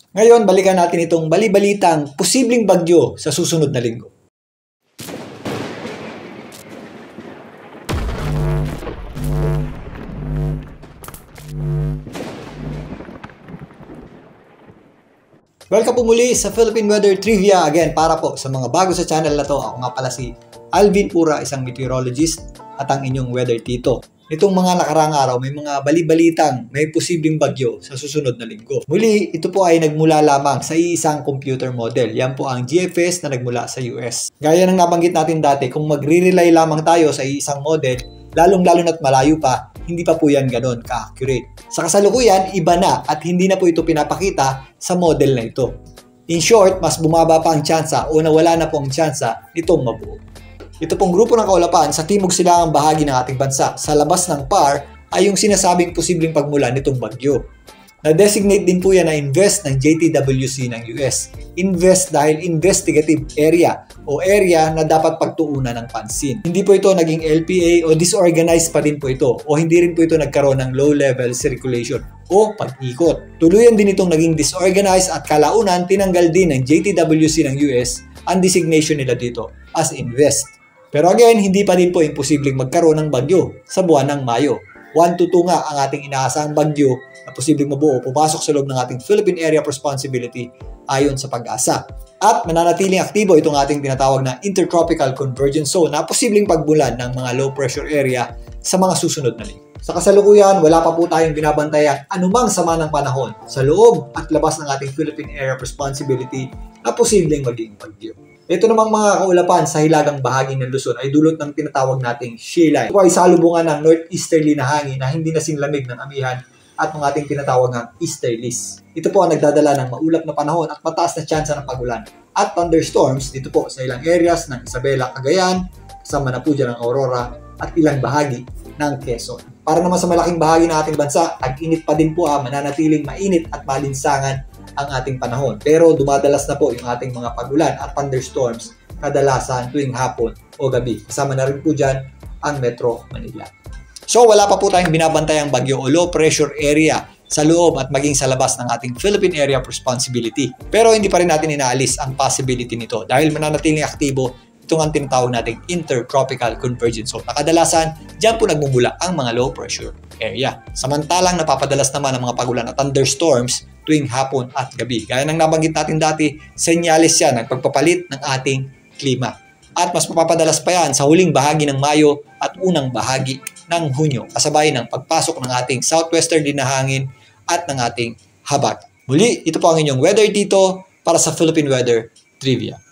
Ngayon, balikan natin itong bali-balitang posibleng bagyo sa susunod na linggo. Welcome po muli sa Philippine Weather Trivia again para po sa mga bago sa channel na to. Ako nga pala si Alvin Pura, isang meteorologist at ang inyong weather tito. Nitong mga nakaraang araw, may mga bali-balitang may posibleng bagyo sa susunod na linggo. Muli, ito po ay nagmula lamang sa isang computer model. Yan po ang GFS na nagmula sa US. Gaya ng nabanggit natin dati, kung magre-rely lamang tayo sa isang model, lalong-lalo na't malayo pa, hindi pa po yan ganon ka-accurate. Sa kasalukuyan, iba na at hindi na po ito pinapakita sa model na ito. In short, mas bumaba pa ang tsansa o nawala na po ang tsansa nitong mabuo. Ito pong grupo ng kaulapan sa timog silangang bahagi ng ating bansa sa labas ng PAR ay yung sinasabing posibleng pagmulan nitong bagyo. Na-designate din po yan na INVEST ng JTWC ng US. INVEST dahil investigative area o area na dapat pagtuunan ng pansin. Hindi po ito naging LPA o disorganized pa din po ito o hindi rin po ito nagkaroon ng low-level circulation o pag-ikot. Tuluyan din itong naging disorganized at kalaunan tinanggal din ng JTWC ng US ang designation nila dito as INVEST. Pero again, hindi pa din po imposibleng magkaroon ng bagyo sa buwan ng Mayo. 1 to 2 nga ang ating inaasahang bagyo na posibleng mabuo pumasok sa loob ng ating Philippine Area of Responsibility ayon sa Pag-asa. At mananatiling aktibo itong ating tinatawag na Intertropical Convergence Zone na posibleng pagbulan ng mga low pressure area sa mga susunod na linggo. Sa kasalukuyan, wala pa po tayong binabantayan anumang sama ng panahon sa loob at labas ng ating Philippine Area of Responsibility na posibleng maging bagyo. Ito namang mga kaulapan sa hilagang bahagi ng Luzon ay dulot ng tinatawag nating shear line. Ito ay salubungan ng northeasterly na hangin na hindi nasing lamig ng amihan at ng ating tinatawag ng easterlies. Ito po ang nagdadala ng maulap na panahon at mataas na tsansa ng pagulan at thunderstorms dito po sa ilang areas ng Isabela, Cagayan, kasama na po dyan ang Aurora at ilang bahagi ng Quezon. Para naman sa malaking bahagi ng ating bansa, tag-init pa din po mananatiling mainit at malinsangan ang ating panahon. Pero dumadalas na po yung ating mga pagulan at thunderstorms kadalasan tuwing hapon o gabi. Kasama na rin po dyan ang Metro Manila. So wala pa po tayong binabantayang bagyo o low pressure area sa loob at maging sa labas ng ating Philippine Area of Responsibility. Pero hindi pa rin natin inaalis ang possibility nito dahil mananatiling aktibo itong ang tinatawag nating Intertropical Convergence Zone. Kadalasan, dyan po nagmumula ang mga low pressure area. Samantalang napapadalas naman ang mga pagulan at thunderstorms tuwing hapon at gabi. Gaya ng nabanggit natin dati, senyales yan ng pagpapalit ng ating klima. At mas mapapadalas pa yan sa huling bahagi ng Mayo at unang bahagi ng Hunyo, kasabay ng pagpasok ng ating southwesterly na hangin at ng ating habagat. Muli, ito po ang inyong weather dito para sa Philippine Weather Trivia.